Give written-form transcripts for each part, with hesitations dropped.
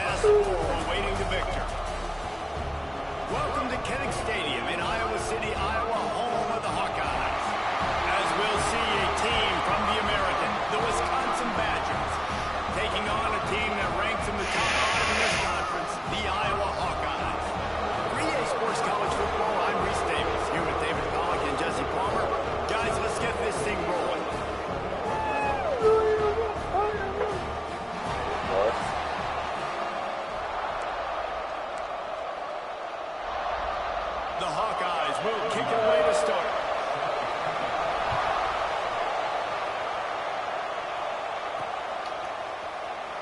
last four awaiting the victor. Welcome to Kinnick Stadium in Iowa City, Iowa, home of the Hawkeyes. As we'll see a team from the American, the Wisconsin Badgers, taking on a team that ranks in the top 5 in this conference, the Iowa Hawkeyes. 3A Sports College Football, I'm Reese Davis, here with David Pollock and Jesse Palmer. Guys, let's get this thing rolling. The Hawkeyes will kick it away to start.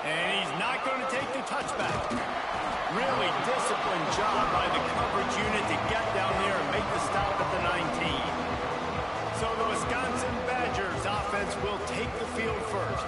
And he's not going to take the touchback. Really disciplined job by the coverage unit to get down there and make the stop at the 19. So the Wisconsin Badgers offense will take the field first.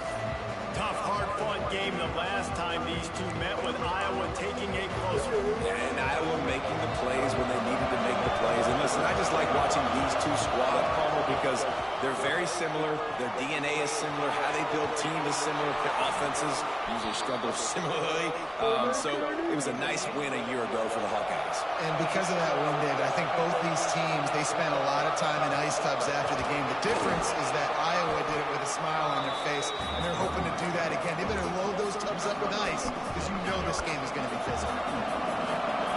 Tough, hard-fought game the last time these two met, with Iowa taking a closer. And Iowa making the plays when they needed to make the plays. And listen, I just like watching these two squads, Palmer, because they're very similar. Their DNA is similar. How they build team is similar. Their offenses usually struggle similarly. So it was a nice win a year ago for the Hawkeyes. And because of that win, David, I think both these teams, they spent a lot of time in ice tubs after the game. The difference is that Iowa did it with a smile on their face, and they're hoping to do that again. They better load those tubs up with ice, because you know this game is going to be physical.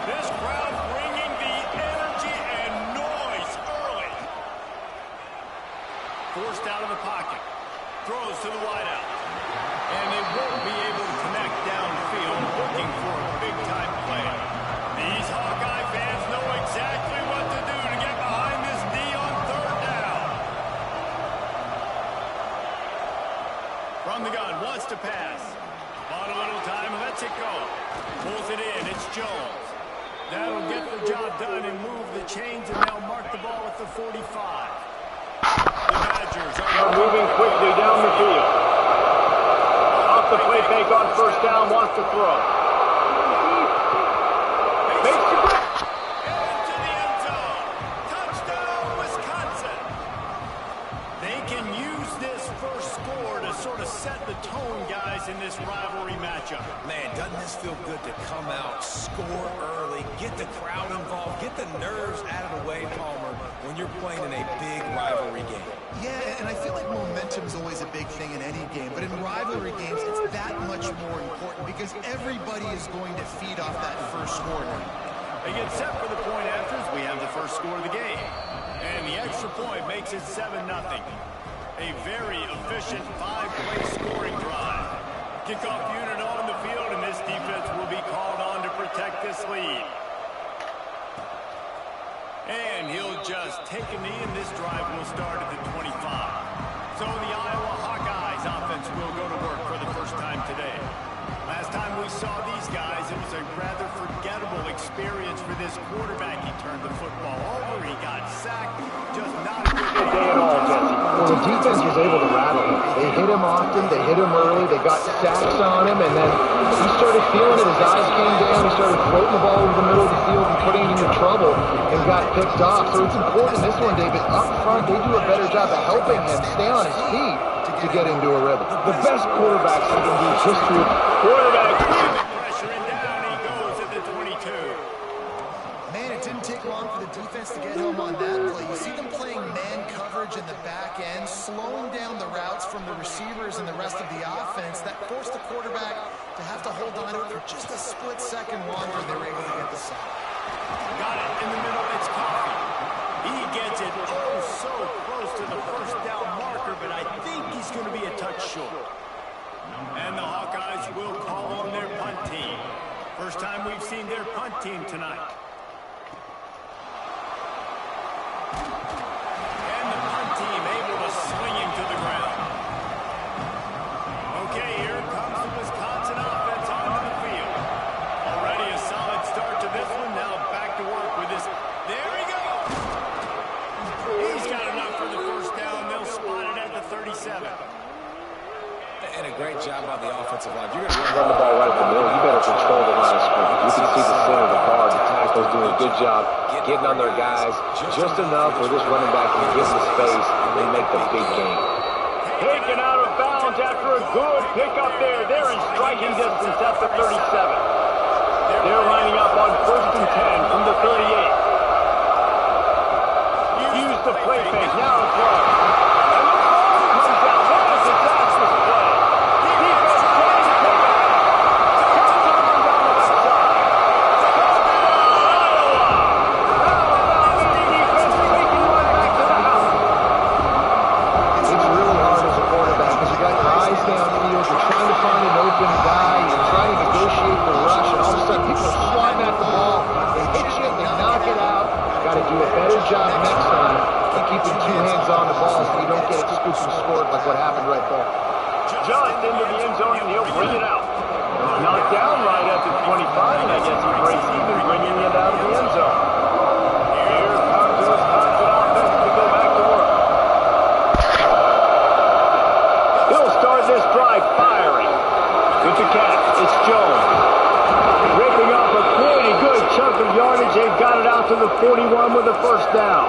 This crowd bringing the energy and noise early. Forced out of the pocket. Throws to the wideout. And they won't be able to connect downfield, looking for a big-time play. These Hawkeye fans know exactly what to do to get behind this D on third down. From the gun, wants to pass. On a little time, lets it go. Pulls it in, it's Jones. That'll get the job done and move the chains, and they'll mark the ball at the 45. The Badgers are moving quickly down the field. Off the play fake on first down, wants to throw. Makes the grab. Into the end zone. Touchdown, Wisconsin. They can use this first score to sort of set the tone, guys, in this rivalry matchup. Man, doesn't this feel good to come out, score early, get the crowd involved, get the nerves out of the way, Palmer, when you're playing in a big rivalry game. Yeah, and I feel like momentum is always a big thing in any game, but in rivalry games, it's that much more important because everybody is going to feed off that first score now. They get set for the point afters. We have the first score of the game. And the extra point makes it 7-0. A very efficient 5-play scoring drive. Kickoff unit on the field, and this defense will be called on to protect this lead. And he'll just take a knee, and this drive will start at the 25. So the Iowa Hawkeyes offense will go to work for the first time today. Last time we saw these guys, it was a rather forgettable experience for this quarterback. He turned the football over, he got sacked, just not a good day at all, Jesse. Well, the defense was able to rattle him. They hit him often, they hit him early, they got sacks on him, and then he started feeling it. His eyes came down, he started floating the ball over the middle of the field and putting him into trouble and got picked off. So it's important this one, David. Up front, they do a better job of helping him stay on his feet to get into a rhythm. The best quarterbacks in the history of quarterbacks. Pressure and down he goes at the 22. Man, it didn't take long for the defense to get home on that play. You see them playing man coverage in the back end, slowing down the routes from the receivers and the rest of the offense. That forced the quarterback to have to hold on to it for just a split second longer, and they were able to get the sack. Got it in the middle, it's Coffee. He gets it oh so close to the first down marker, but I think he's going to be a touch short. And the Hawkeyes will call on their punt team. First time we've seen their punt team tonight. And the punt team able to swing him to the ground. Okay, here comes the Wisconsin offense onto the field. Already a solid start to this one. Now back to work with this. There he goes. He's got enough for the first down. They'll spot it at the 37. And a great job by the offensive line. You're going to Run the ball right at the middle. You better control the line of scrimmage. You can see the center of the guard. The tackle's doing a good job getting on their guys just enough where this running back can get in space and make the big game. Taken out of bounds after a good pickup there. They're in striking distance at the 37. 41 with a first down.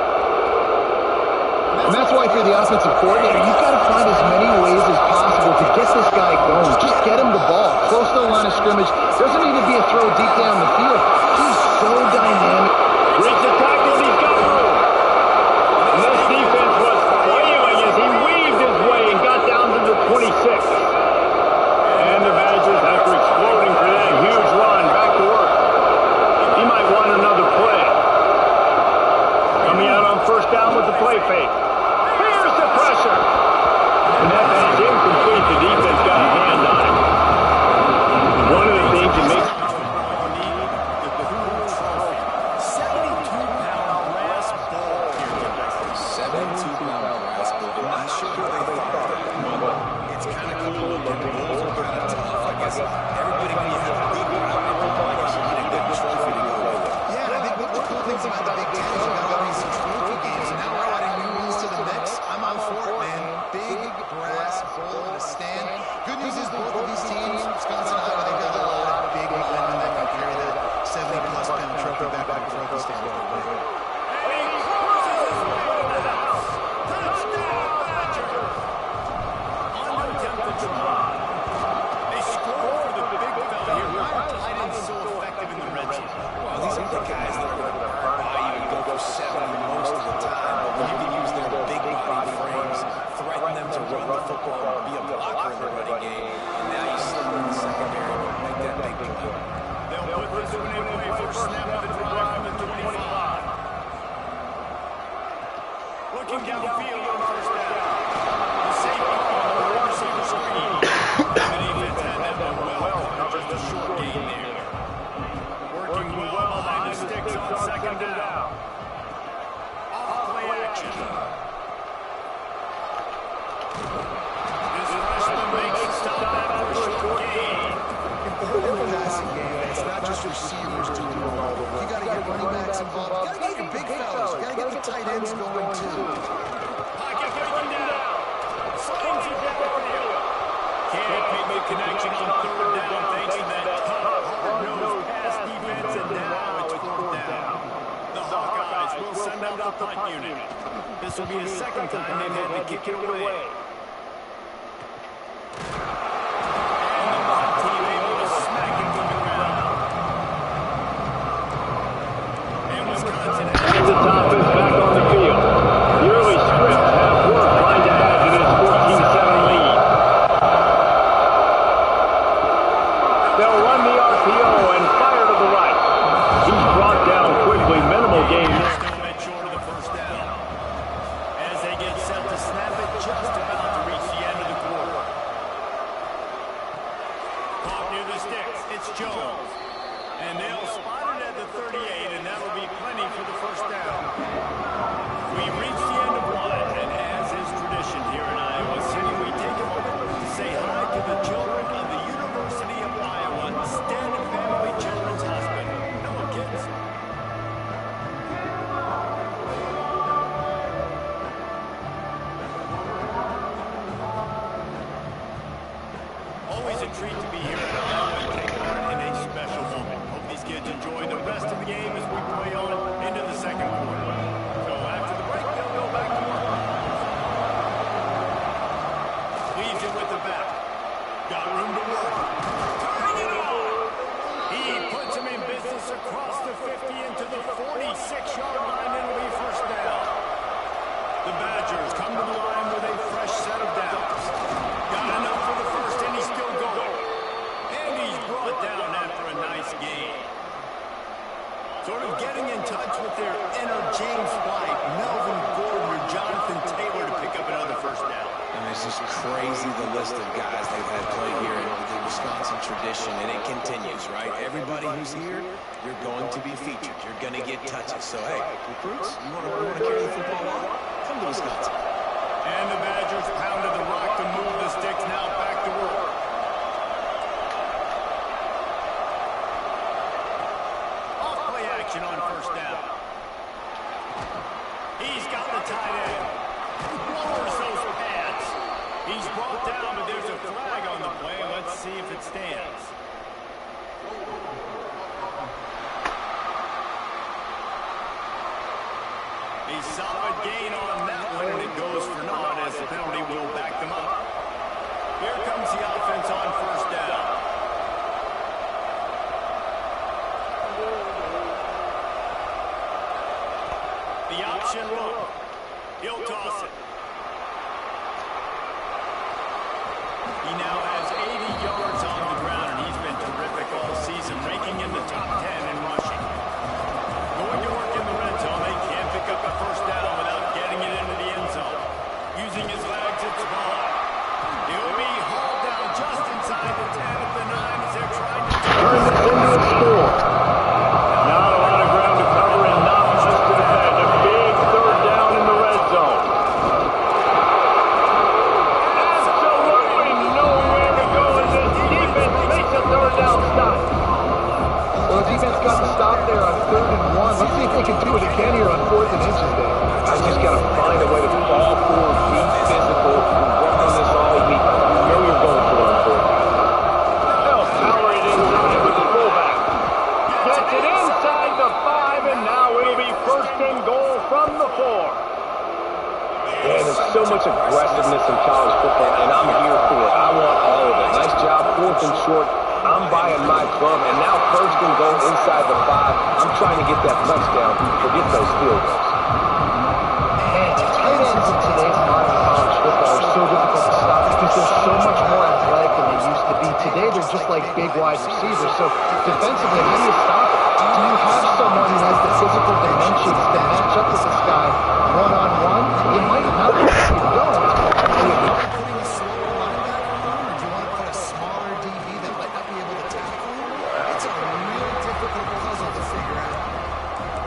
And that's why if you're the offensive coordinator, you've got to find as many ways as possible to get this guy going. Just get him the ball. Close to the line of scrimmage. Doesn't need to be a throw deep down the field. He's so dynamic. Reach the tackle, and he's got room. And this defense was flailing as he weaved his way and got down to the 26. And the Badgers, after exploding for that huge run, back to work. He might want another play. Coming out on first down with the play fake. Here's the pressure. And that pass incomplete. The defense got a hand on it. One of the things that makes 72-pound brass bull. I'm not sure who they thought that one. It's kind of cool. The bulls are kind of tough. I guess everybody, when you have a good round, I guess you need a good trophy to go with it. Yeah, and I think one of the cool things about the Big Ten is you've got all these trophy games, and now we're adding new rules to the mix. I'm all for it, man. Big brass bull in a stand. Good news is both of these teams, Wisconsin and Iowa, they've got a lot of big linemen that can carry the 70-plus pound trophy back on the trophy stand. Looking downfield on first down. The safety on the wide receiver screen. The defense had that one well covered, just a short gain there. Working well behind the sticks on second down. Off-play action. This freshman makes a stop after a short gain. In the passing game, it's not just receivers doing the ball. You got to get running backs involved. You got to get your big fellas. You got to get the tight ends going too. Pocket breaking down. Slings it downfield. Can't make the connection on third down thanks to that tough, hard-nosed pass defense, and now it's fourth down. The Hawkeyes will send out the punt unit. This will be the second time they've had to kick it away. The top is back on the field. The early scripts have worked trying to add to this 14-7 lead. They'll run the RPO and fire to the right. He's brought down quickly. Minimal gain. Short of the first down. As they get set to snap it, just about to reach the end of the quarter. Caught near the sticks. It's Jones. And they'll spot it at the 38, and that'll be plenty for the first down. We've reached the end of one, and as is tradition here in Iowa City, we take a moment to say hi to the children of the University of Iowa Standing Family Children's Hospital. Hello, kids. Always a treat to be here in Iowa and take part in a special moment. Hope these kids enjoy the rest of the game as we play on into the second quarter. So after the break, they'll go back to work. Leaves it with the back. Got room to work. Turning it on. He puts him in business across the 50 into the 46-yard line, and it'll be first down. The Badgers come to the line with a fresh set of downs. Got enough for the first, and he's still going. And he's brought down after a nice game. Sort of getting in touch with their inner James White, Melvin Gordon, or Jonathan Taylor to pick up another first down. And it's just crazy the list of guys they've had play here in the Wisconsin tradition, and it continues, right? Everybody who's here, you're going to be featured. You're going to get touches. So, hey, recruits, you want to carry the football on? Come to Wisconsin. And the Badgers pounded the rock to move the sticks, now back to work. Off-play action on first down. He's got the tight end. Lowers those pads. He's brought down, but there's a flag on the play. Let's see if it stands. solid gain on that one, and it goes for naught as the penalty will back them up. Here comes the offense on first down. The option look. He'll toss it. He now has 80 yards on the ground, and he's been terrific all season, ranking in the top 10 in rushing. Going to work in the red zone. They can't pick up a first down without getting it into the end zone. Using his legs, it's gone. He'll be hauled down just inside the 10 at the 9 as they're trying to turn this into a score. Not a lot of ground to cover and not much to defend. A big third down in the red zone. Absolutely nowhere to go as this defense makes a third down stop. Well, the defense got the stop there on 3rd and 1. Let's see if they can do it again here on 4th and inches there. I just got to find a way to fall forward, be physical, work on this all week. You know you're going for it on 4th. They'll power it inside with the fullback. Gets it inside the 5, and now it'll be 1st and goal from the 4. Man, there's so much aggressiveness in college football, and I'm here for it. I want all of it. Nice job, 4th and short. I'm buying my club, and now 1st and goal inside the 5. I'm trying to get that touchdown. Forget those field goals. Man, tight ends in today's modern college football are so difficult to stop because they're so much more athletic than they used to be. Today, they're just like big wide receivers. So defensively, how do you stop it? Do you have someone who has the physical dimensions to match up with this guy one-on-one? You might not. If you don't, putting a slower linebacker on, or do you want to put a smaller DB that might not be able to tackle him? It's a real difficult puzzle to figure out.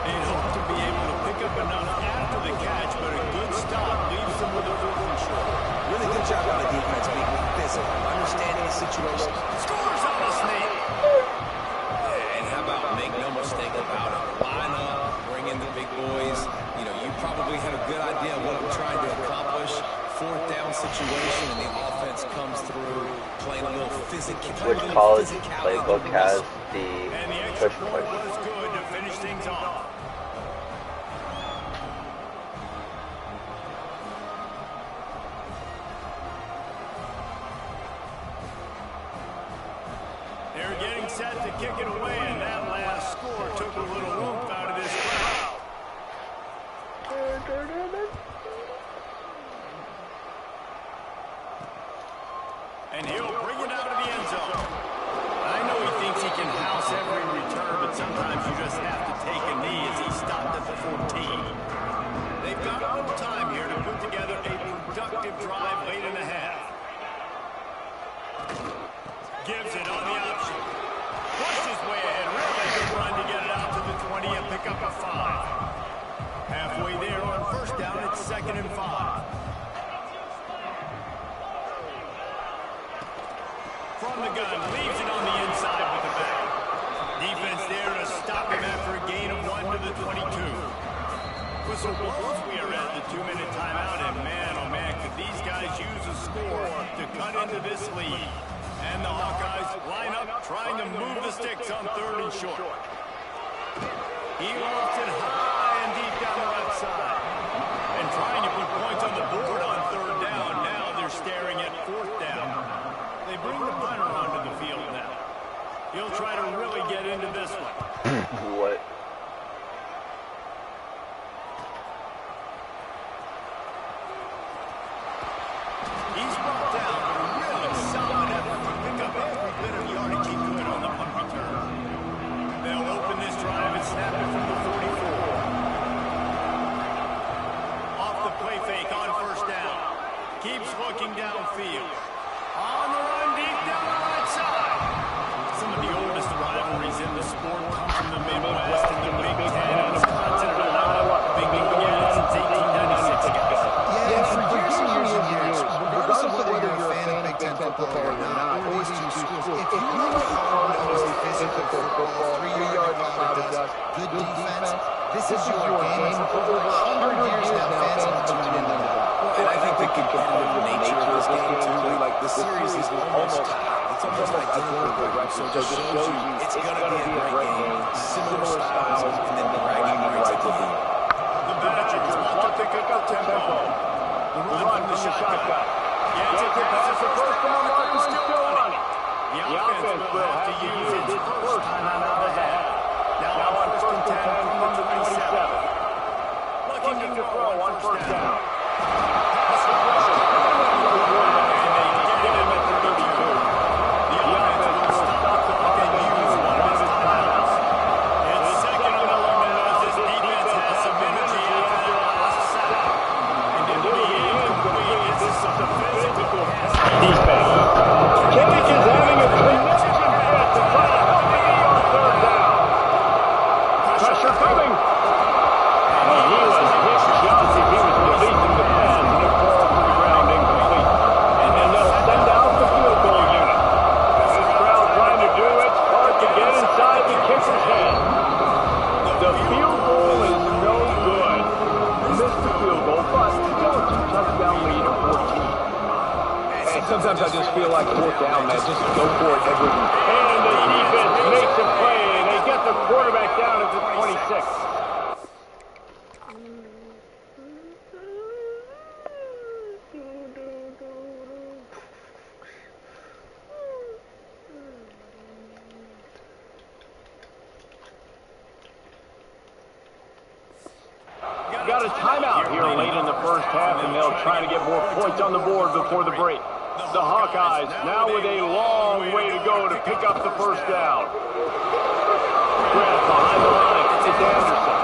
They'd hope to be able to pick up enough after the catch, but a good stop leaves them with a 4th and short. Really good job on the defense being physical, understanding the situation. Scores on the sneak. And how about, make no mistake about it, line up, bring in the big boys. You know, you probably had a good idea of what we're trying to accomplish. 4th down situation, and the offense comes through, playing a little physical. Which college playbook has the And the push extra push? point was good to finish things off. They're getting set to kick it away, and that last score took a little oomph out of this crowd. And he'll bring it out of the end zone. I know he thinks he can house every return, but sometimes you just have to take a knee as he stopped at the 14. They've got a little time here to put together a productive drive late in the half. Gives it on the option. Pushes way ahead. Really good run to get it out to the 20 and pick up a 5. Halfway there on first down, it's 2nd and 5. From the gun, leaves it on the inside with the back. Defense there to stop him after a gain of 1 to the 22. Whistle blows, we are at the 2-minute timeout, and man, oh man, could these guys use a score to cut into this lead. And the Hawkeyes line up, trying to move the sticks on 3rd and short. He wants it high and deep down the left side. And trying to put points on the board on 3rd down. Now they're staring at 4th down. They bring the punter onto the field now. He'll try to really get into this one. What? He's brought down, but a really solid effort to pick up every bit of yardage he could on the punt return. They'll open this drive and snap it from the 44. Off the play fake on first down. Keeps looking downfield. On the run deep down the right side. Some of the oldest rivalries in the sport come from the Midwest and the Big Ten and Wisconsin and Iowa. Big began since 1896, guys. Yeah, for years and years and years, regardless of whether you're a fan of Big Ten football or not, or these two schools, if you know hard-nosed physical football, 3-yard cloud of dust, good defense, this is your game. For over 100 years now, fans have tuned in on that. And I think the competitive nature of this game, too, like the series is almost tied. It's almost like so it just shows you it's going to be a great game, similar styles, and then the bragging rights at the end. The Badgers inside the kicker's head. The field goal is no good. Missed the field goal, but still a 2-touchdown lead at 14. And sometimes I just feel like fourth down, man. Just go for it every week. And the defense makes a play. They get the quarterback down at the 26. Got a timeout here late in the first half, and they'll try to get more points on the board before the break. The Hawkeyes now with a long way to go to pick up the first down. Grab behind the line. It's Anderson.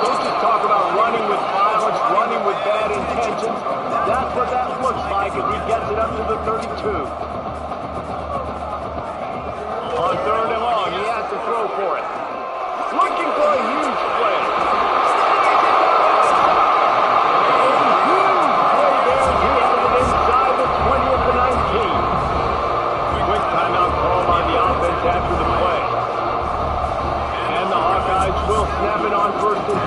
Coaches talk about running with violence, running with bad intentions. That's what that looks like as he gets it up to the 32. On third and long, he has to throw for it. Looking for a huge play. After the play. And the Hawkeyes will snap it on 1st and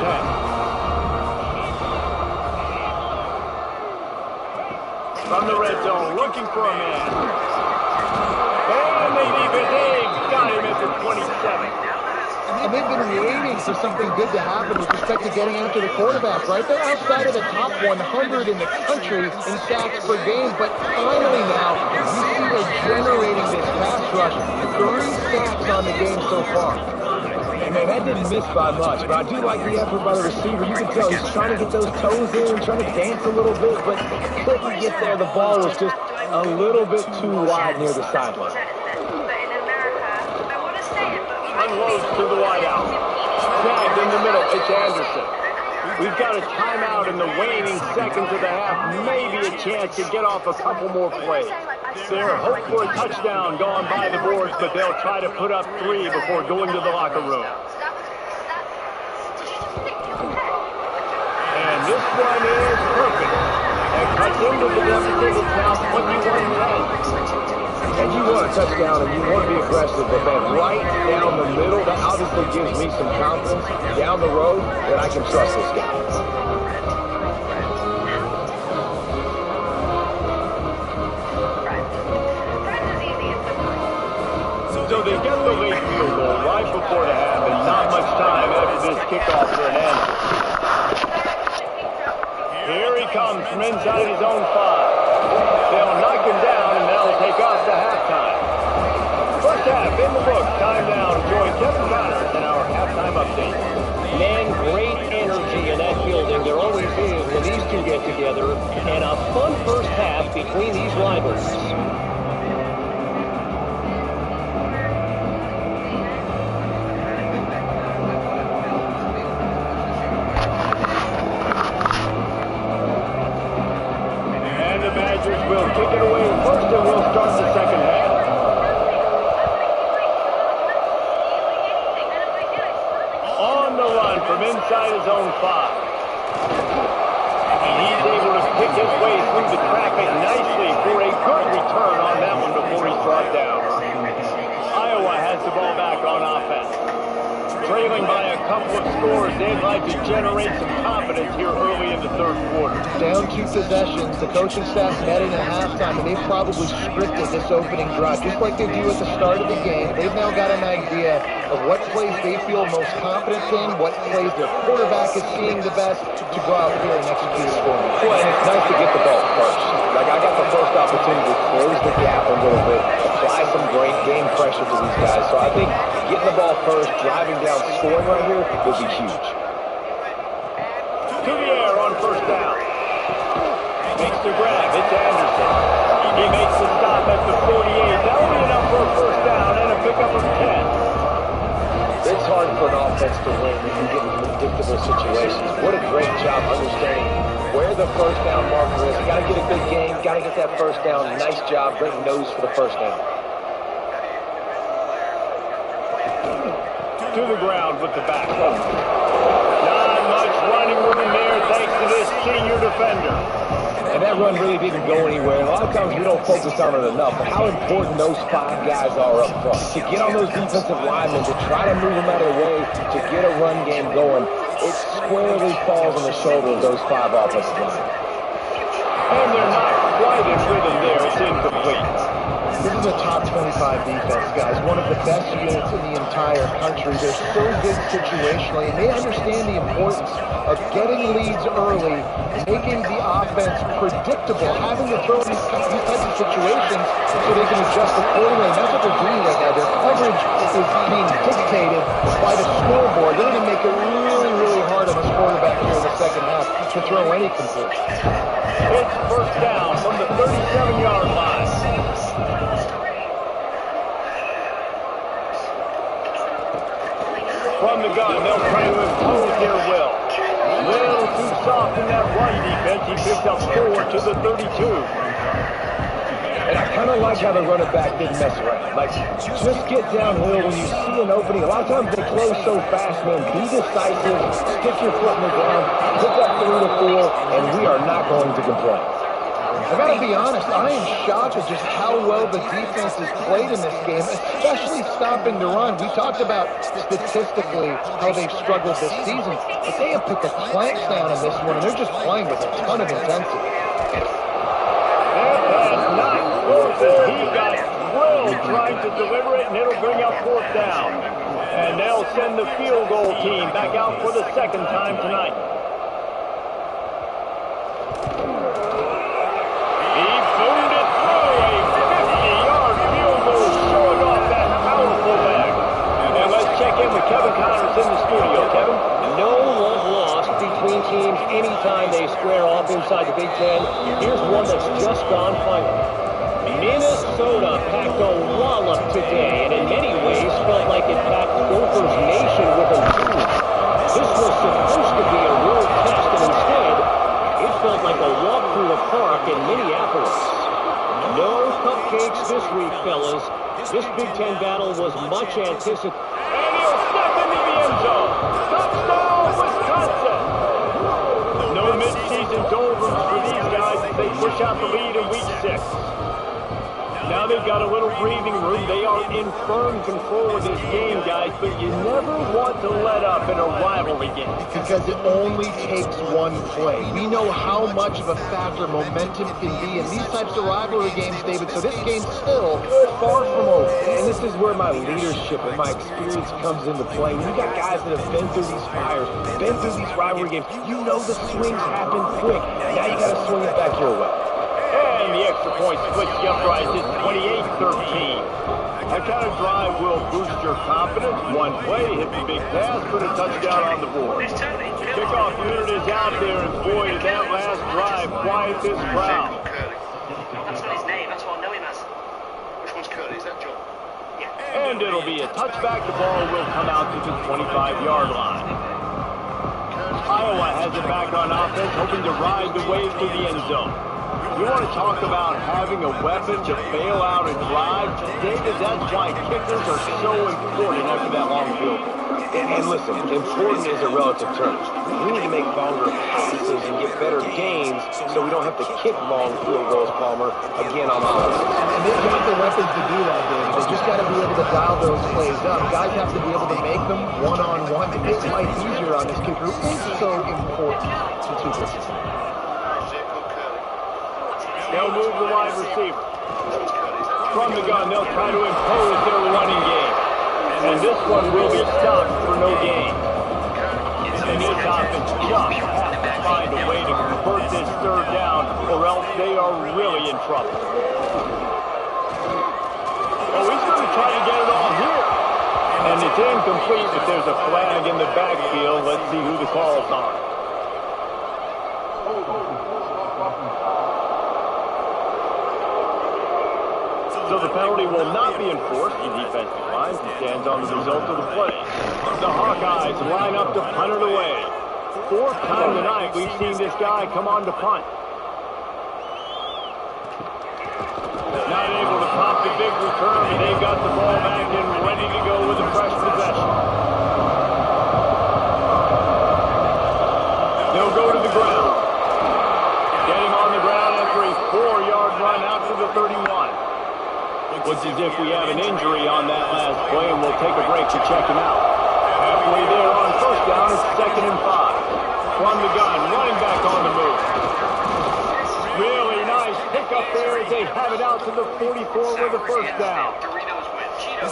10. From the red zone, looking for a man. And they've got him at the 27. And they've been waiting for something good to happen with respect to getting after the quarterback, right? They're outside of the top 100 in the country in sacks per game, but finally now, you see they're generating this pass rush. 3 sacks on the game so far. And man, that didn't miss by much, but I do like the effort by the receiver. You can tell he's trying to get those toes in, trying to dance a little bit, but couldn't get there. The ball was just a little bit too wide near the sideline. Unloads to the wideout. Snagged in the middle. It's Anderson. We've got a timeout in the waning seconds of the half. Maybe a chance to get off a couple more plays. They're hoping for a touchdown going by the boards, but they'll try to put up 3 before going to the locker room. And this one is perfect. And cuts into the deficit. It's now 21-10. And you want a touchdown and you want to be aggressive, but man, right down the middle, that obviously gives me some confidence down the road that I can trust this guy. So they get the late field goal right before the half, and not much time after this kickoff for an end. Here he comes from inside his own 5. They'll knock him down, and they'll take off to halftime. First half in the book. Time now to join Kevin Connors in our halftime update. Man, great energy in that building. There always is when these two get together. And a fun first half between these rivals. Will kick it away first, and we'll start the second half. On the run from inside his own 5. And he's able to pick his way through the traffic nicely for a good return on that one before he's brought down. Iowa has the ball back on offense. Trailing by a couple of scores, they'd like to generate some confidence here early in the third quarter. Down 2 possessions, the coaching staff met in at halftime, and they've probably scripted this opening drive, just like they do at the start of the game. They've now got an idea of what plays they feel most confident in, what plays their quarterback is seeing the best to go out here and execute a scoring. Well, and it's nice to get the ball first. Like, I got the first opportunity to close the gap a little bit, apply some great game pressure to these guys. So I think getting the ball first, driving down, scoring right here will be huge. To the air on first down. Makes the grab. It's Anderson. He makes the stop at the 48. That'll be enough for a first down and a pickup of 10. It's hard for an offense to win when you get in predictable situations. What a great job understanding where the first down marker is. Got to get a good game. Got to get that first down. Nice job. Great nose for the first down. To the ground with the back. Not much running with him there. thanks to this senior defender. And that run really didn't go anywhere. And a lot of times we don't focus on it enough, but how important those 5 guys are up front. To get on those defensive linemen, to try to move them out of the way, to get a run game going, it squarely falls on the shoulder of those 5 offensive linemen. And they're not quite in rhythm there. It's incomplete. This is a top 25 defense, guys. One of the best units in the entire country. They're so good situationally, and they understand the importance of getting leads early, making the offense predictable, having to throw these types of situations so they can adjust accordingly. And that's what they're doing right now. Their coverage is being dictated by the scoreboard. They're going to make it really, really hard on this quarterback here in the second half to throw any completion. It's first down from the 37-yard line. From the gun, they'll try to impose their will. Little too soft in that run defense. He picks up 4 to the 32. And I kind of like how the running back didn't mess around. Like, just get downhill when you see an opening. A lot of times they close so fast, man. Be decisive, stick your foot in the ground, pick up 3 to 4, and we are not going to complain. I gotta be honest, I am shocked at just how well the defense has played in this game, especially stopping the run. We talked about statistically how they've struggled this season, but they have put the clamps down in this one, and they're just playing with a ton of intensity. He got drilled trying to deliver it, and it'll bring up 4th down. And they'll send the field goal team back out for the second time tonight. He boomed it through a 50-yard field goal, showing off that powerful leg. And let's check in with Kevin Connors in the studio. Kevin? No love lost between teams anytime they square off inside the Big Ten. Here's one that's just gone final. Minnesota packed a wallop today, and in many ways felt like it packed Gophers Nation with them too. This was supposed to be a real test, and instead, it felt like a walk through the park in Minneapolis. No cupcakes this week, fellas. This Big Ten battle was much anticipated. And he'll step into the end zone. Touchdown, Wisconsin! No midseason doldrums for these guys as they push out the lead in Week 6. Now they've got a little breathing room. They are in firm control of this game, guys, but you never want to let up in a rivalry game. Because it only takes one play. We know how much of a factor momentum can be in these types of rivalry games, David, so this game's still far from over. And this is where my leadership and my experience comes into play. When you got guys that have been through these fires, been through these rivalry games, you know the swings happen quick. Now you got to swing it back your way. And the extra point splits the uprise. It's 28-13. That kind of drive will boost your confidence. One play, hit the big pass, put a touchdown on the board. Kickoff unit is out there, and boy, did that last drive quiet this crowd. That's not his name, that's what I know him as. Which one's Curly? Is that John? Yeah. And it'll be a touchback. The ball will come out to the 25-yard line. Iowa has it back on offense, hoping to ride the wave to the end zone. You want to talk about having a weapon to bail out and drive? David, that's why kickers are so important after that long field. And listen, important is a relative term. We need to make longer passes and get better gains so we don't have to kick long field goals, Palmer, again on offense. And they've got the weapons to do that, David. They just got to be able to dial those plays up. Guys have to be able to make them one-on-one to make life easier on this kicker who is so important to two this. They'll move the wide receiver. From the gun, they'll try to impose their running game. And this one will be stopped for no gain. And this offense just has to find a way to convert this third down, or else they are really in trouble. Oh, he's going to try to get it on here. And it's incomplete, but there's a flag in the backfield. Let's see who the call's on. So the penalty will not be enforced. The defensive line stands on the result of the play. The Hawkeyes line up to punt it away. 4th time tonight we've seen this guy come on to punt. Not able to pop the big return, but they've got the ball back and ready to go with a fresh possession. They'll go to the Looks as if we have an injury on that last play, and we'll take a break to check him out. Halfway there on first down, it's 2nd and 5. From the gun, running back on the move. Really nice pickup there as they have it out to the 44 with a first down.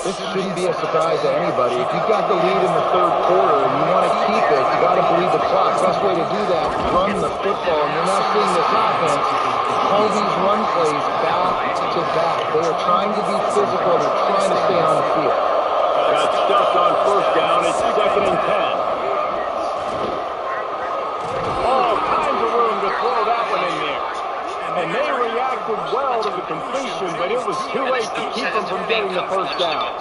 This shouldn't be a surprise to anybody. If you've got the lead in the 3rd quarter and you want to keep it, you got to bleed the clock. Best way to do that, run the football. And you're now seeing this offense call these run plays back to back. They are trying to be physical. They're trying to stay on the field. Got stuffed on first down. It's 2nd and 10. All kinds of room to throw that one in there. And they reacted well to the completion, but it was too late to keep them from getting the first down.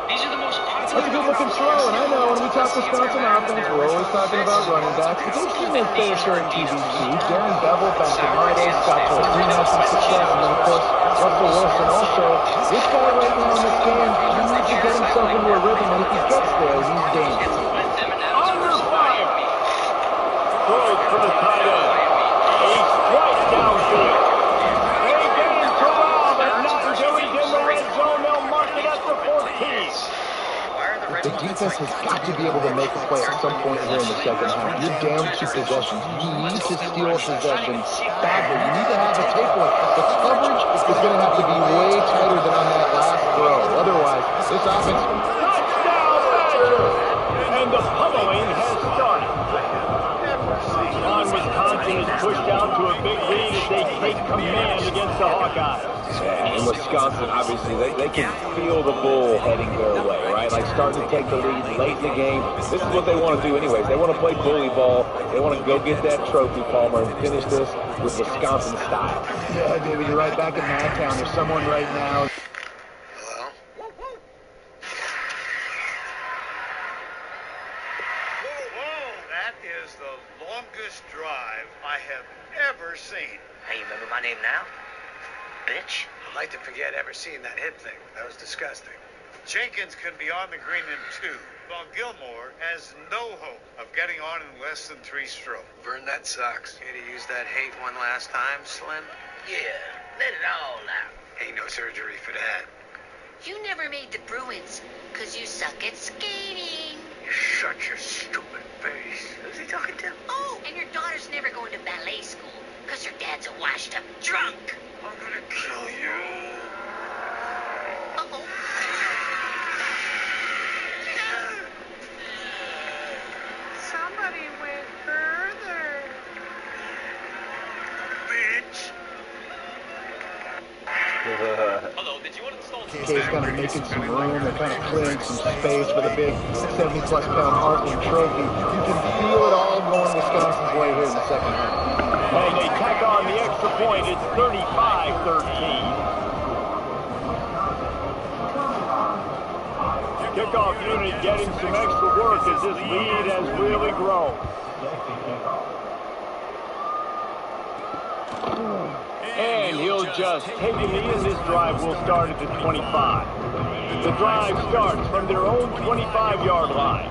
That's a good-looking throw, and I know when we talk Wisconsin offense, we're always talking about running backs, but they've seen their fair share of TVC. Darren Bevel back in my days got to a 3-0 success, and then, of course, Russell Wilson also. This guy right now in this game, he needs to get himself into a rhythm, and if he gets there, he's dangerous. Under fire! Throws for the tight end. He's right downfield. They get him corral, but not until he's in the red zone. They'll mark it at the 14. The defense has got to be able to make a play at some point here in the second half. You're down 2 possessions. You need to steal a possession badly. You need to have a takeaway. The coverage is going to have to be way tighter than on that last throw. Otherwise, this offense... Touchdown, Badgers! And the pummeling has started. Wisconsin is pushed out to a big lead as they take command against the Hawkeyes. In Wisconsin, obviously, they can feel the bull heading their way, right? Like starting to take the lead late in the game. This is what they want to do anyways. They want to play bully ball. They want to go get that trophy, Palmer, and finish this with Wisconsin style. Yeah, David, you're right back in Madtown. There's someone right now. Hello? Whoa, that is the longest drive I have ever seen. Hey, you remember my name now? Bitch. I'd like to forget ever seeing that hip thing. That was disgusting. Jenkins can be on the green in 2, while Gilmore has no hope of getting on in less than 3 strokes. Vern, that sucks. Here to use that hate one last time, Slim? Yeah, let it all out. Ain't no surgery for that. You never made the Bruins, 'cause you suck at skating. You shut your stupid face. Who's he talking to? Oh, and your daughter's never going to ballet school, 'cause her dad's a washed-up drunk. I'm gonna kill you. Uh-oh. Somebody went further. Bitch. Hello, did you want to install K's kind of making some room. They're kind of clearing some space for the big 70-plus-pound Heartland trophy. You can feel it all going Wisconsin's way here in the second half. And they tack on the extra point. It's 35-13. Kickoff unit getting some extra work as this lead has really grown. And he'll just take a knee, and this drive will start at the 25. The drive starts from their own 25-yard line.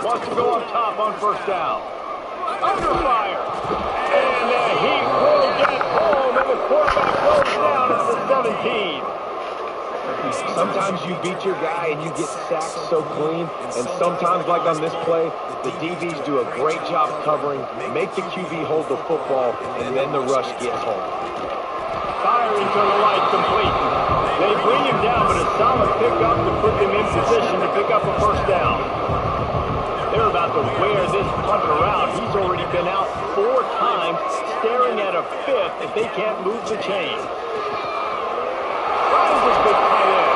Wants to go up top on first down. Under fire. And he will get home, and the quarterback goes down at the 17. Sometimes you beat your guy and you get sacked so clean, and sometimes, like on this play, the DBs do a great job covering, make the QB hold the football, and then the rush gets home. Firing to the right, complete. They bring him down, but a solid pickup to put them in position to pick up a first down. They're about to wear this punter around. He's already been out 4 times, staring at a 5th if they can't move the chain. Finds a big tight end.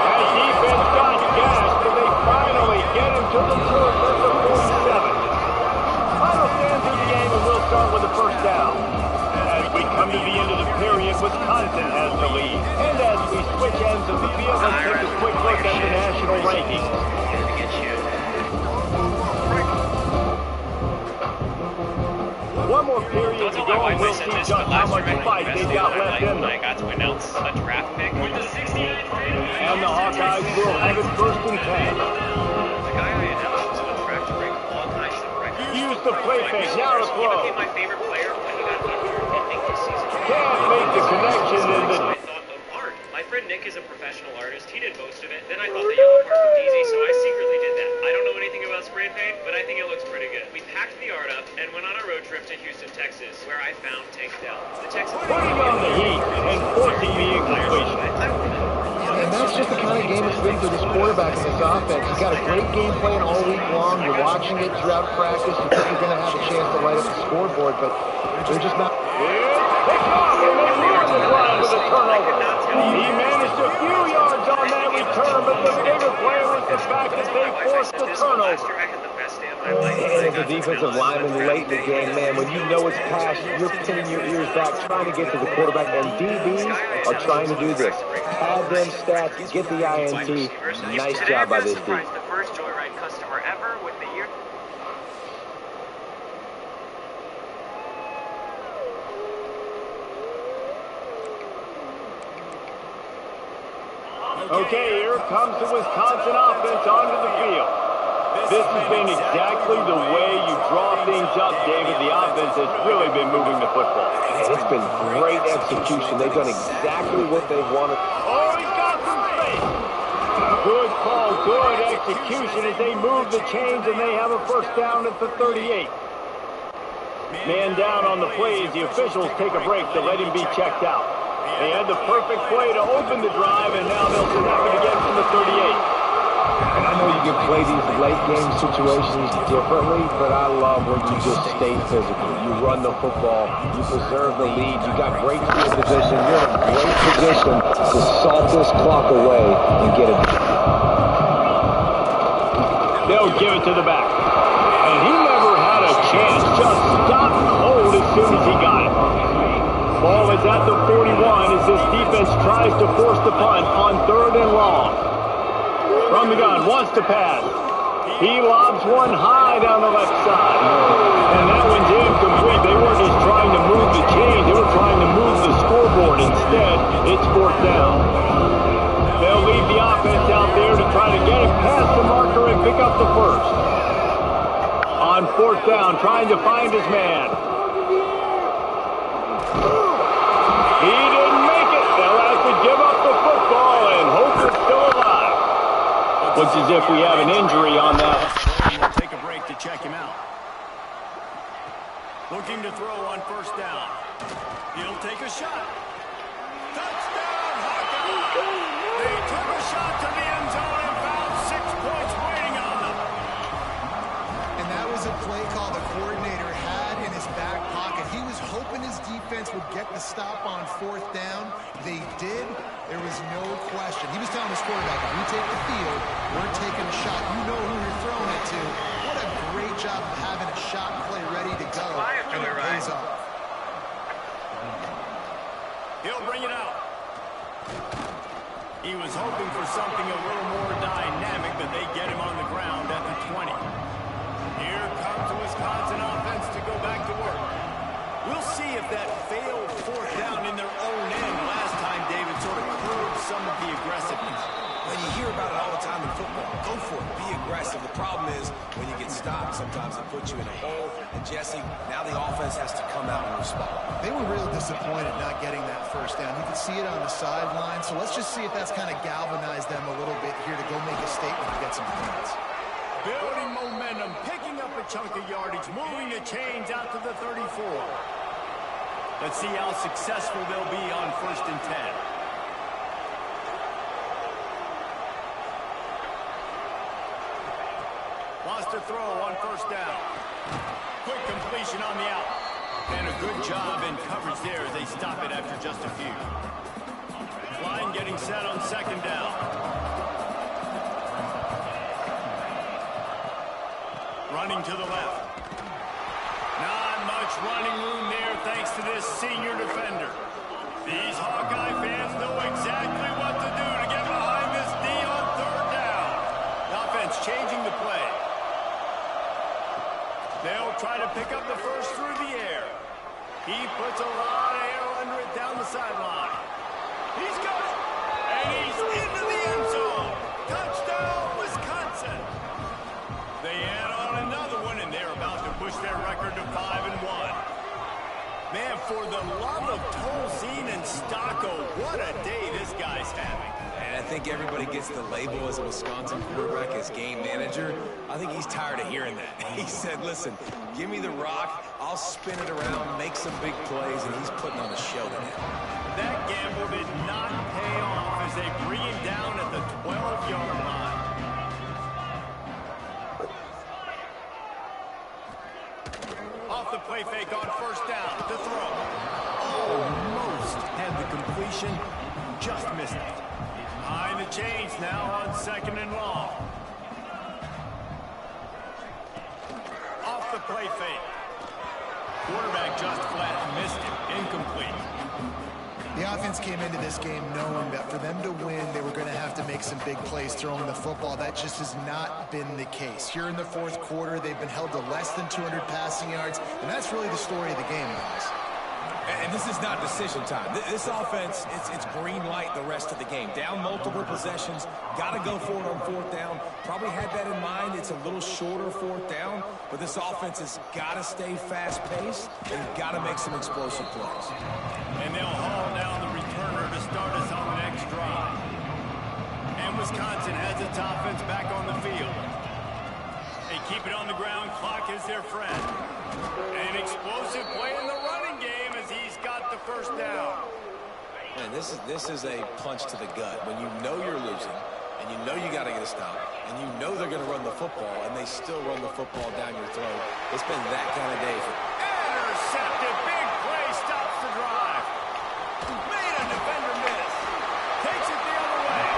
That defense got gashed, but they finally get him to the turf at the 47. Final stand through the game, and we'll start with the first down. As we come to the end of the period, Wisconsin has the lead. And as we switch ends of the field, let's take a quick look at the national rankings. One more period to go, and we'll see just how much fight they've got left in them. I got to announce a draft pick with the 69th pick. And the Hawkeyes will have it 1st and 10. The guy I announced was on track to break all-time record. Use the play fake, now to throw. He became my favorite player when he got injured, I think, this season. can't make the connection in the... I thought of art. My friend Nick is a professional artist. He did most of it. Then I thought the yellow part looked easy, so I secretly did that. I don't know anything about spray paint, but I think it looks pretty good. We packed the art up and went on a road trip to Houston, Texas, where I found Tank Dell. The Texans putting on the heat and forcing the incompletion. And that's just the kind of game it's been for this quarterback in this offense. He's got a great game plan all week long. You're watching it throughout practice. You think you're going to have a chance to light up the scoreboard, but they're just not. Pick off, and they ruined the drive with a turnover. He managed a few yards on that return, but the bigger play was the fact that they forced the turnover. And as a defensive lineman late in the game, man, when you know it's past, you're pinning your ears back, trying to get to the quarterback, and DBs are trying to do this. Pad them stats, get the INT. Nice job by this D. The first Joyride customer ever with the year. Okay, here comes the Wisconsin offense onto the field. This has been exactly the way you draw things up, David. The offense has really been moving the football. And it's been great execution. They've done exactly what they wanted. Oh, he got some space. Good call, good execution as they move the chains and they have a first down at the 38. Man down on the play as the officials take a break to let him be checked out. They had the perfect play to open the drive, and now they'll snap it again from the 38. And I know you can play these late game situations differently, but I love when you just stay physical. You run the football, you preserve the lead, you got great field position, you're in a great position to salt this clock away and get it. They'll give it to the back. And he never had a chance, just stopped cold as soon as he got it. Ball is at the 41 as this defense tries to force the punt on 3rd and long. From the gun, wants to pass. He lobs one high down the left side. And that one's incomplete. They weren't just trying to move the chain, they were trying to move the scoreboard. Instead, it's 4th down. They'll leave the offense out there to try to get it past the marker and pick up the first. On 4th down, trying to find his man. He didn't make it. They'll have to give up the football and hope it's still alive. Looks as if we have an injury on that. We'll take a break to check him out. Looking to throw on 1st down. He'll take a shot. Touchdown, Hawkeye! They took a shot to the end zone and found 6 points waiting on them. And that was a play call the coordinator had in his back pocket. He was hoping his defense would get the stop on 4th down. They did. There was no question. He was telling his quarterback, if we take the field, we're taking a shot. You know who you're throwing it to. What a great job of having a shot play ready to go. And it pays off. He'll bring it out. He was hoping for something a little more dynamic, but they get him on the ground at the 20. Here comes the Wisconsin offense to go back to work. We'll see if that failed 4th down in their own end last time, David, sort of curbed some of the aggressiveness. When you hear about it all the time in football, go for it, be aggressive. The problem is when you get stopped, sometimes it puts you in a hole. And Jesse, now the offense has to come out and respond. They were real disappointed not getting that 1st down. You could see it on the sideline. So let's just see if that's kind of galvanized them a little bit here to go make a statement and get some points. Building momentum, picking up a chunk of yardage, moving the chains out to the 34. Let's see how successful they'll be on 1st and 10. Wants to throw on 1st down. Quick completion on the out. And a good job in coverage there as they stop it after just a few. Line getting set on 2nd down. Running to the left. Not much running room there thanks to this senior defender. These Hawkeye fans know exactly what to do to get behind this D on 3rd down. The offense changing the play. They'll try to pick up the first through the air. He puts a lot of air under it down the sideline. He's got it. And he's into the end zone. Touchdown, Wisconsin. They add on another one, and they're about to push their record to 5-1. Man, For the love of Tolzien and Stocco, what a day this guy's having. And I think everybody gets the label as a Wisconsin quarterback as game manager. I think he's tired of hearing that. He said, listen, give me the rock, I'll spin it around, make some big plays, and he's putting on a show today. That gamble did not pay off as they bring him down at the 12-yard line. Off the play fake on first down. The throw. Almost had the completion. Just missed it. Behind the chains now on second and long. Off the play fake. Quarterback just flat missed it. Incomplete. The offense came into this game knowing that for them to win, they were going to have to make some big plays throwing the football. That just has not been the case. Here in the fourth quarter, they've been held to less than 200 passing yards, and that's really the story of the game, guys. And this is not decision time. This offense, it's green light the rest of the game. Down multiple possessions, got to go for it on fourth down. Probably had that in mind. It's a little shorter fourth down, but this offense has got to stay fast-paced and got to make some explosive plays. And they'll haul down the returner to start us on the next drive. And Wisconsin has its offense back on the field. They keep it on the ground. Clock is their friend. An explosive play in the running game as he's got the first down. Man, this is a punch to the gut. When you know you're losing, and you know you got to get a stop, and you know they're going to run the football, and they still run the football down your throat. It's been that kind of day for them. Intercepted. Big play. Stops the drive. Made a defender miss. Takes it the other way.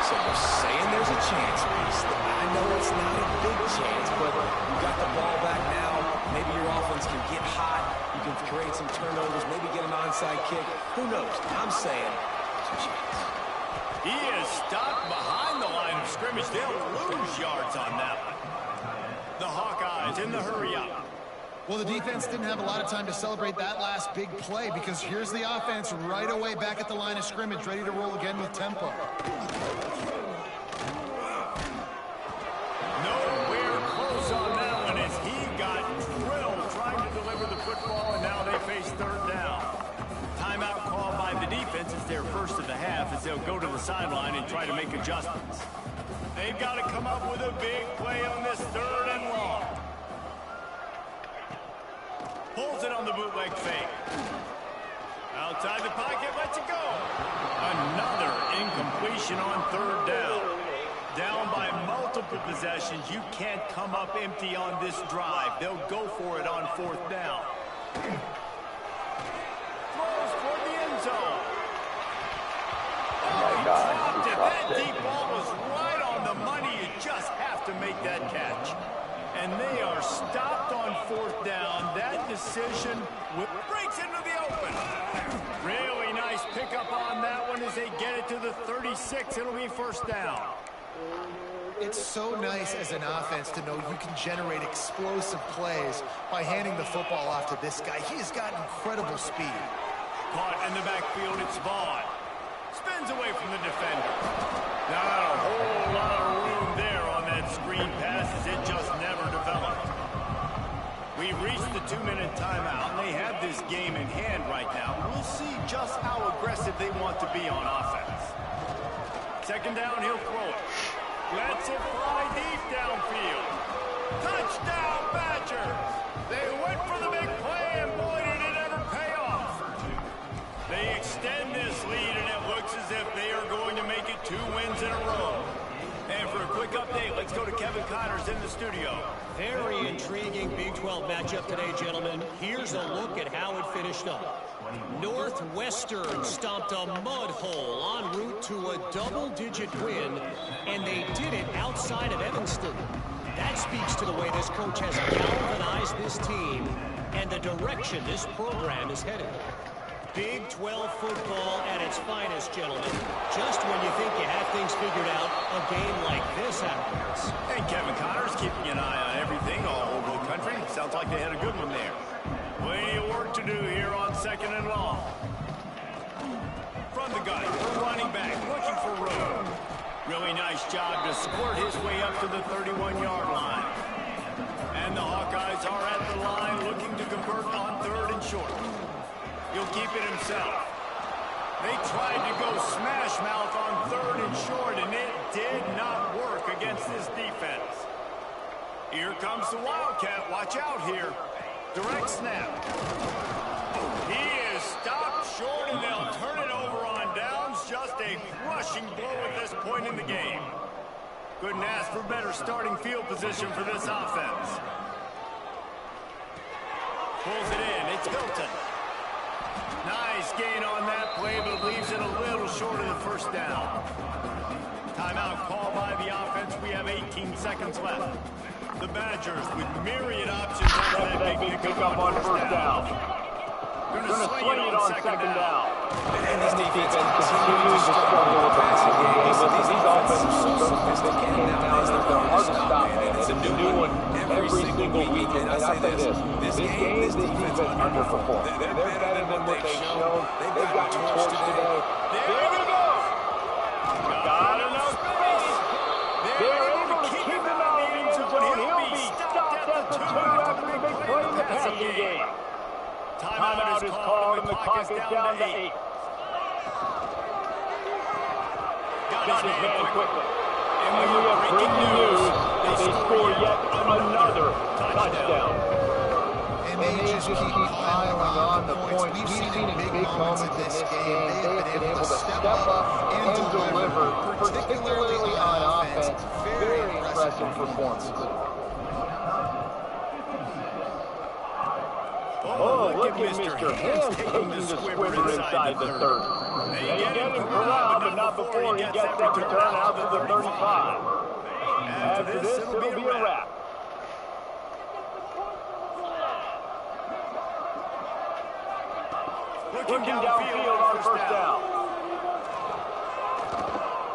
So we're saying there's a chance. I know it's not a big chance, but you got the ball back now. Maybe your offense can get hot. You can create some turnovers, maybe get an onside kick. Who knows? I'm saying there's a chance. He is stopped behind the line of scrimmage. They'll lose yards on that one. The Hawkeyes in the hurry-up. Well, the defense didn't have a lot of time to celebrate that last big play because here's the offense right away back at the line of scrimmage, ready to roll again with tempo. Nowhere close on that one as he got drilled trying to deliver the football, and now they face third down. Timeout called by the defense is their first of the half as they'll go to the sideline and try to make adjustments. They've got to come up with a big play on this third and long. Pulls it on the bootleg fake. Outside the pocket, lets it go. Another incompletion on third down. Down by multiple possessions. You can't come up empty on this drive. They'll go for it on fourth down. Throws toward the end zone. Oh, he dropped it. That deep ball was right on the money. You just have to make that catch. And they are stopped on fourth down. That decision breaks into the open. Really nice pickup on that one as they get it to the 36. It'll be first down. It's so nice as an offense to know you can generate explosive plays by handing the football off to this guy. He has got incredible speed. Caught in the backfield, it's Vaughn. Spins away from the defender. Not a whole lot of room there on that screen pass as it just never developed. We've reached the 2-minute timeout, and they have this game in hand right now. We'll see just how aggressive they want to be on offense. Second down, he'll throw it. Lets it fly deep downfield. Touchdown, Badgers! They went for the big play, and boy, did it ever pay off. They extend this lead, and it looks as if they are going to make it 2 wins in a row. And for a quick update, let's go to Kevin Connors in the studio. Very intriguing Big 12 matchup today, gentlemen. Here's a look at how it finished up. Northwestern stomped a mud hole en route to a double-digit win, and they did it outside of Evanston. That speaks to the way this coach has galvanized this team and the direction this program is headed. Big 12 football at its finest, gentlemen. Just when you think you have things figured out, a game like this happens. And Kevin Connors keeping an eye on everything all over the country. Sounds like they had a good one there. Plenty of work to do here on second and long. From the gun, the running back, looking for room. Really nice job to squirt his way up to the 31-yard line. And the Hawkeyes are at the line looking to convert on third and short. He'll keep it himself. They tried to go smash mouth on 3rd and short, and it did not work against this defense. Here comes the Wildcat. Watch out here. Direct snap. He is stopped short, and they'll turn it over on downs. Just a crushing blow at this point in the game. Couldn't ask for better starting field position for this offense. Pulls it in. It's Hilton. Nice gain on that play, but leaves it a little short of the first down. Timeout call by the offense. We have 18 seconds left. The Badgers with myriad options after that big pickup on first down. Gonna swing it on second down. And this defense continues to struggle with the passing game. Listen, these offenses are so sophisticated nowadays, they're hard to stop, man. It's a new one every single week. And I say this game, this defense underperformed. They're better than what they've shown. They've gotten torched today. There we go. Got enough space. They're able to keep him out of the end zone. He'll be stopped at the 2 after the big play in the passing game. Timeout is called, and the clock is down to 8. This is man quickly. And we have breaking news. They score yet another touchdown. And they just keep piling on the points. We've seen in big moments in this game, they have been able to step up and deliver, particularly on offense. Very impressive performance. Oh, look at Mr. Ham taking the squibber inside the 30. And he gets him around, but not before he gets that return out to the 35. After this, it'll be a wrap. Looking downfield on first down.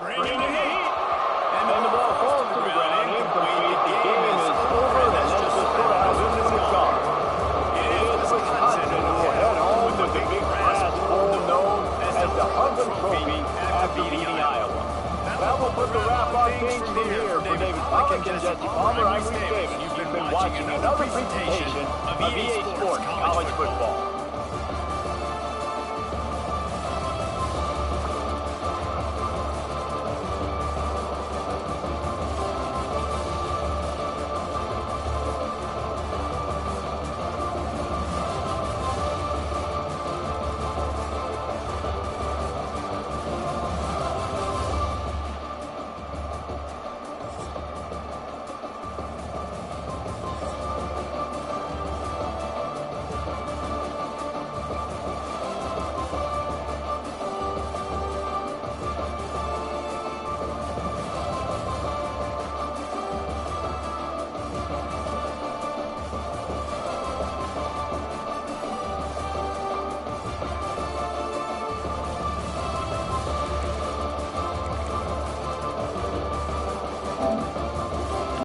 Bringing the heat. And the ball falls to the ground. Incomplete. The game is over, and that's just sort of how this one is gone. Wisconsin will head home with the big brass bowl known as the Heartland Trophy after beating Iowa. That will put the wrap on things from here. For David Pollack and Jesse Palmer, I'm Reese Davis. You've been watching another presentation of EA Sports College Football.